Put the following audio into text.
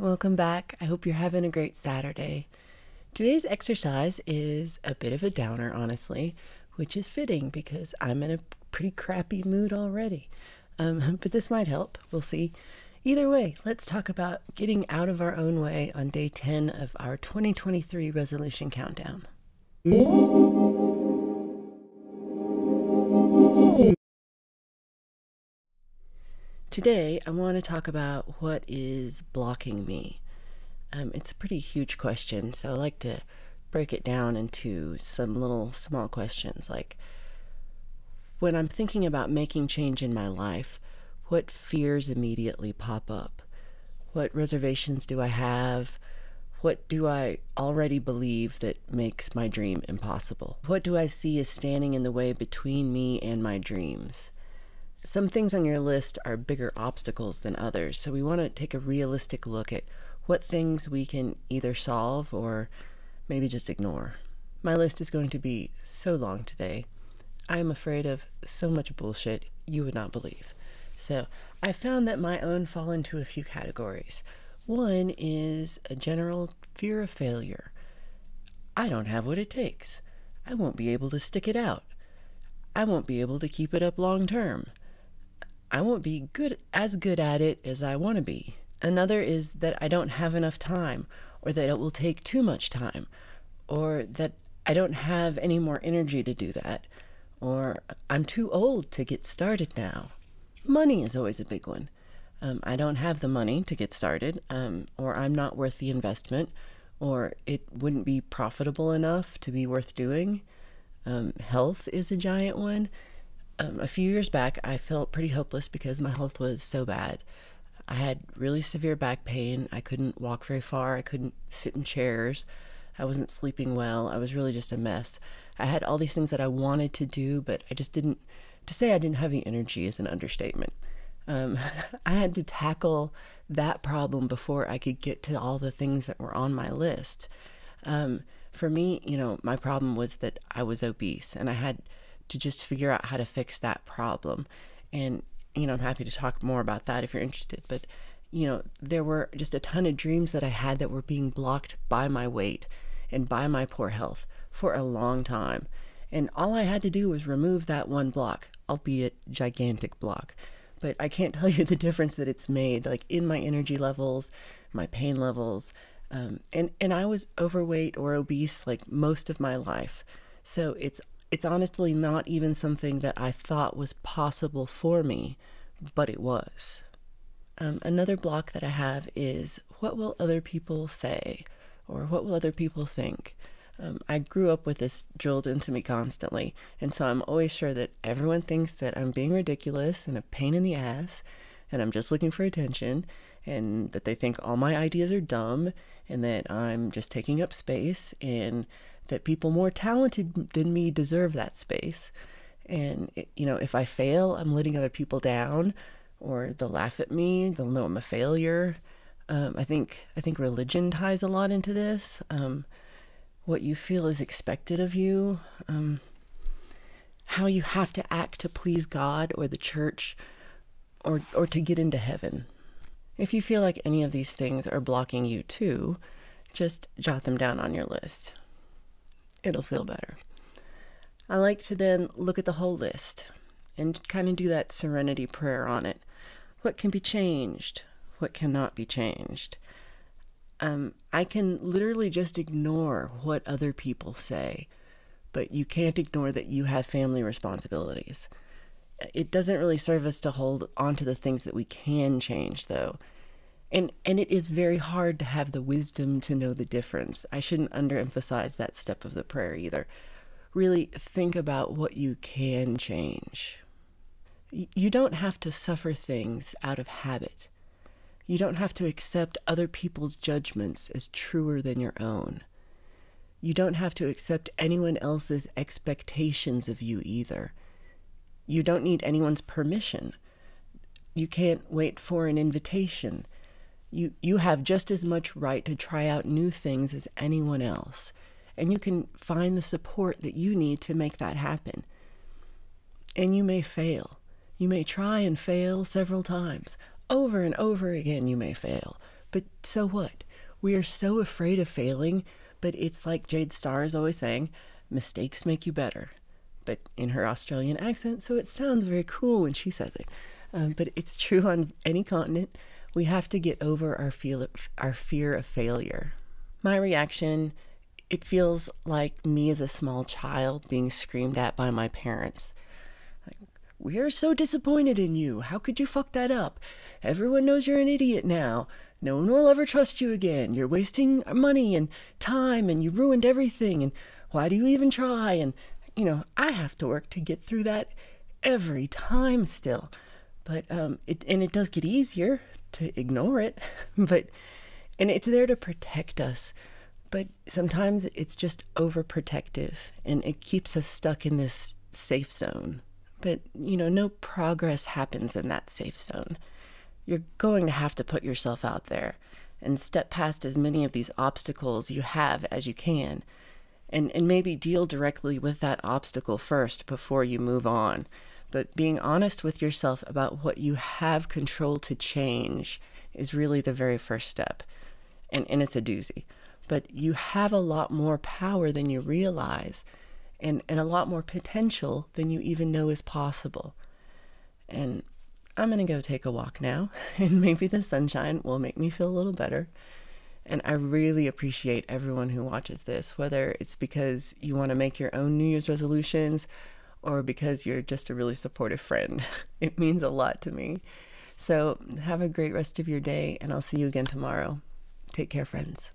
Welcome back. I hope you're having a great Saturday. Today's exercise is a bit of a downer, honestly, which is fitting because I'm in a pretty crappy mood already. But this might help. We'll see. Either way, let's talk about getting out of our own way on day 10 of our 2023 resolution countdown. Today, I want to talk about what is blocking me. It's a pretty huge question, so I like to break it down into some little small questions, like when I'm thinking about making change in my life, what fears immediately pop up? What reservations do I have? What do I already believe that makes my dream impossible? What do I see as standing in the way between me and my dreams? Some things on your list are bigger obstacles than others, so we want to take a realistic look at what things we can either solve or maybe just ignore. My list is going to be so long today. I am afraid of so much bullshit you would not believe. So I found that my own fall into a few categories. One is a general fear of failure. I don't have what it takes. I won't be able to stick it out. I won't be able to keep it up long term. I won't be as good at it as I want to be. Another is that I don't have enough time, or that it will take too much time, or that I don't have any more energy to do that, or I'm too old to get started now. Money is always a big one. I don't have the money to get started, or I'm not worth the investment, or it wouldn't be profitable enough to be worth doing. Health is a giant one. A few years back, I felt pretty hopeless because my health was so bad. I had really severe back pain. I couldn't walk very far. I couldn't sit in chairs. I wasn't sleeping well. I was really just a mess. I had all these things that I wanted to do, but I just didn't, to say I didn't have the energy is an understatement. I had to tackle that problem before I could get to all the things that were on my list. For me, my problem was that I was obese, and I had to just figure out how to fix that problem. And, I'm happy to talk more about that if you're interested. But, there were just a ton of dreams that I had that were being blocked by my weight and by my poor health for a long time. And all I had to do was remove that one block, albeit gigantic block. But I can't tell you the difference that it's made, like in my energy levels, my pain levels. And I was overweight or obese like most of my life. So it's honestly not even something that I thought was possible for me, but it was. Another block that I have is what will other people say, or what will other people think? I grew up with this drilled into me constantly, and so I'm always sure that everyone thinks that I'm being ridiculous and a pain in the ass, and I'm just looking for attention, and that they think all my ideas are dumb, and that I'm just taking up space, and that people more talented than me deserve that space. And, if I fail, I'm letting other people down, or they'll laugh at me, they'll know I'm a failure. I think religion ties a lot into this. What you feel is expected of you, how you have to act to please God or the church, or to get into heaven. If you feel like any of these things are blocking you too, just jot them down on your list. It'll feel better. I like to then look at the whole list and kind of do that serenity prayer on it. What can be changed? What cannot be changed? I can literally just ignore what other people say, but you can't ignore that you have family responsibilities. It doesn't really serve us to hold on to the things that we can change, though. And it is very hard to have the wisdom to know the difference. I shouldn't underemphasize that step of the prayer either. Really think about what you can change. You don't have to suffer things out of habit. You don't have to accept other people's judgments as truer than your own. You don't have to accept anyone else's expectations of you either. You don't need anyone's permission. You can't wait for an invitation. You have just as much right to try out new things as anyone else, and you can find the support that you need to make that happen. And you may fail. You may try and fail several times. Over and over again you may fail, But so what? We are so afraid of failing, but it's like Jade Starr is always saying, mistakes make you better. But in her Australian accent, so it sounds very cool when she says it. But it's true on any continent. We have to get over our fear of failure. My reaction, it feels like me as a small child being screamed at by my parents. Like, we are so disappointed in you. How could you fuck that up? Everyone knows you're an idiot now. No one will ever trust you again. You're wasting money and time and you ruined everything. And why do you even try? And, I have to work to get through that every time still. But it does get easier to ignore it. And it's there to protect us. But sometimes it's just overprotective and it keeps us stuck in this safe zone. But, no progress happens in that safe zone. You're going to have to put yourself out there and step past as many of these obstacles you have as you can. And maybe deal directly with that obstacle first before you move on. But being honest with yourself about what you have control to change is really the very first step. And it's a doozy. But you have a lot more power than you realize and a lot more potential than you even know is possible. And I'm going to go take a walk now, and maybe the sunshine will make me feel a little better. And I really appreciate everyone who watches this, whether it's because you want to make your own New Year's resolutions or because you're just a really supportive friend. It means a lot to me. So have a great rest of your day, and I'll see you again tomorrow. Take care, friends.